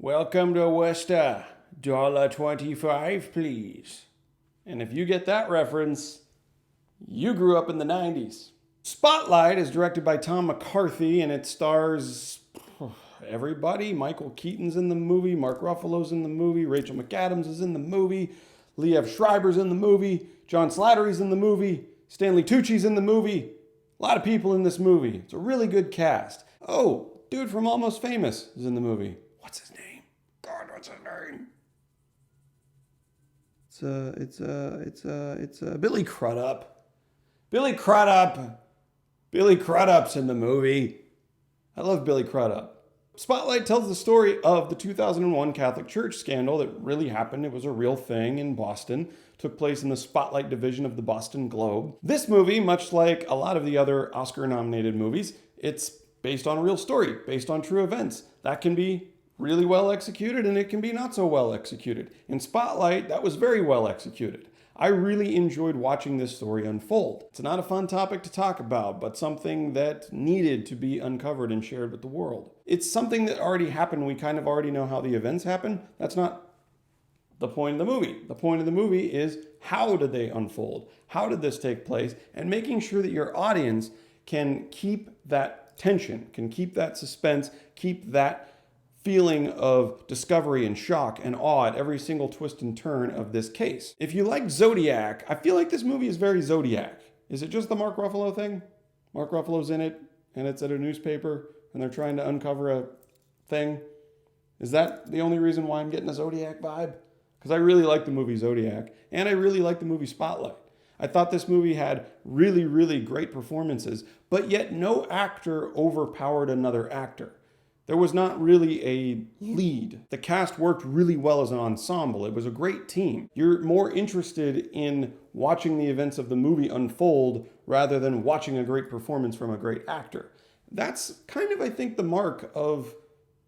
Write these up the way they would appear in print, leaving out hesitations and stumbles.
Welcome to Worcester. $1.25, please. And if you get that reference, you grew up in the 90s. Spotlight is directed by Tom McCarthy, and it stars everybody. Michael Keaton's in the movie, Mark Ruffalo's in the movie, Rachel McAdams is in the movie, Liev Schreiber's in the movie, John Slattery's in the movie, Stanley Tucci's in the movie. A lot of people in this movie. It's a really good cast. Oh, dude from Almost Famous is in the movie. What's his name? God, what's his name? It's Billy Crudup. Billy Crudup. Billy Crudup's in the movie. I love Billy Crudup. Spotlight tells the story of the 2001 Catholic Church scandal that really happened. It was a real thing in Boston. Took place in the Spotlight division of the Boston Globe. This movie, much like a lot of the other Oscar-nominated movies, it's based on a real story, based on true events. That can be really well executed, and it can be not so well executed. In Spotlight, that was very well executed. I really enjoyed watching this story unfold. It's not a fun topic to talk about, but something that needed to be uncovered and shared with the world. It's something that already happened. We kind of already know how the events happen. That's not the point of the movie. The point of the movie is, how did they unfold? How did this take place? And making sure that your audience can keep that tension, can keep that suspense, keep that feeling of discovery and shock and awe at every single twist and turn of this case. If you like Zodiac, I feel like this movie is very Zodiac. Is it just the Mark Ruffalo thing? Mark Ruffalo's in it, and it's at a newspaper, and they're trying to uncover a thing. Is that the only reason why I'm getting a Zodiac vibe? Because I really like the movie Zodiac, and I really like the movie Spotlight. I thought this movie had really, really great performances, but yet no actor overpowered another actor. There was not really a lead. The cast worked really well as an ensemble. It was a great team. You're more interested in watching the events of the movie unfold rather than watching a great performance from a great actor. That's kind of, I think, the mark of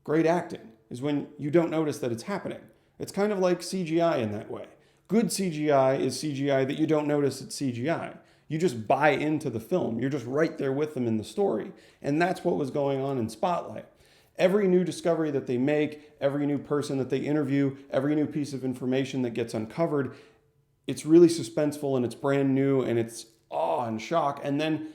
great acting, is when you don't notice that it's happening. It's kind of like CGI in that way. Good CGI is CGI that you don't notice it's CGI. You just buy into the film. You're just right there with them in the story. And that's what was going on in Spotlight. Every new discovery that they make, every new person that they interview, every new piece of information that gets uncovered, it's really suspenseful and it's brand new and it's awe and shock. And then,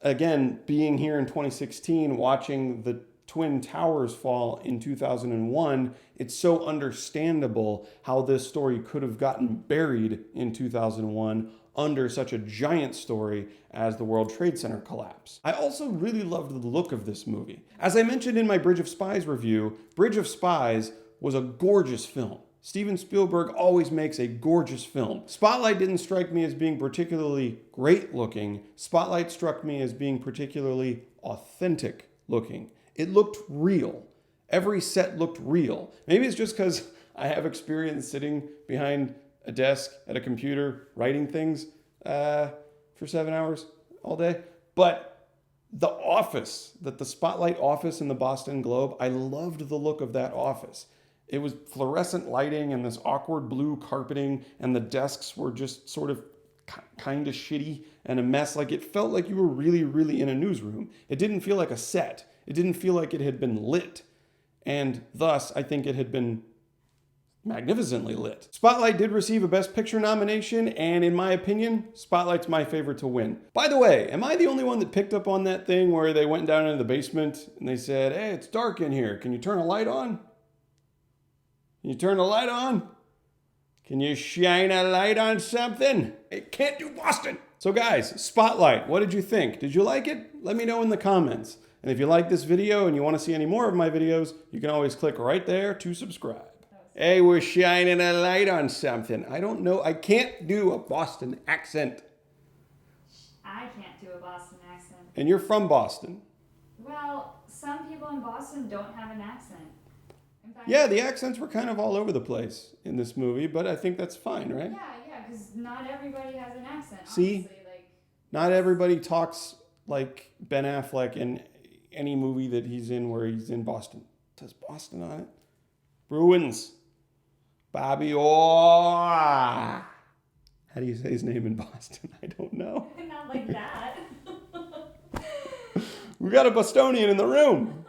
again, being here in 2016, watching the Twin Towers fall in 2001, it's so understandable how this story could have gotten buried in 2001 under such a giant story as the World Trade Center collapse. I also really loved the look of this movie. As I mentioned in my Bridge of Spies review, Bridge of Spies was a gorgeous film. Steven Spielberg always makes a gorgeous film. Spotlight didn't strike me as being particularly great looking. Spotlight struck me as being particularly authentic looking. It looked real. Every set looked real. Maybe it's just because I have experience sitting behind a desk at a computer writing things for 7 hours all day. But the office, the Spotlight office in the Boston Globe, I loved the look of that office. It was fluorescent lighting and this awkward blue carpeting, and the desks were just sort of kind of shitty and a mess. Like, it felt like you were really, really in a newsroom. It didn't feel like a set. It didn't feel like it had been lit. And thus, I think it had been magnificently lit. Spotlight did receive a Best Picture nomination, and in my opinion, Spotlight's my favorite to win. By the way, am I the only one that picked up on that thing where they went down into the basement and they said, "Hey, it's dark in here. Can you turn a light on? Can you turn a light on? Can you shine a light on something? It can't do Boston." So guys, Spotlight, what did you think? Did you like it? Let me know in the comments. And if you like this video and you want to see any more of my videos, you can always click right there to subscribe. Hey, we're shining a light on something. I don't know. I can't do a Boston accent. I can't do a Boston accent. And you're from Boston. Well, some people in Boston don't have an accent. In fact, Yeah, the accents were kind of all over the place in this movie, but I think that's fine, right? Yeah, because not everybody has an accent. See? Honestly, Not everybody talks like Ben Affleck in any movie that he's in where he's in Boston. It says Boston on it. Bruins. Bobby Orr. How do you say his name in Boston? I don't know. Not like that. We got a Bostonian in the room.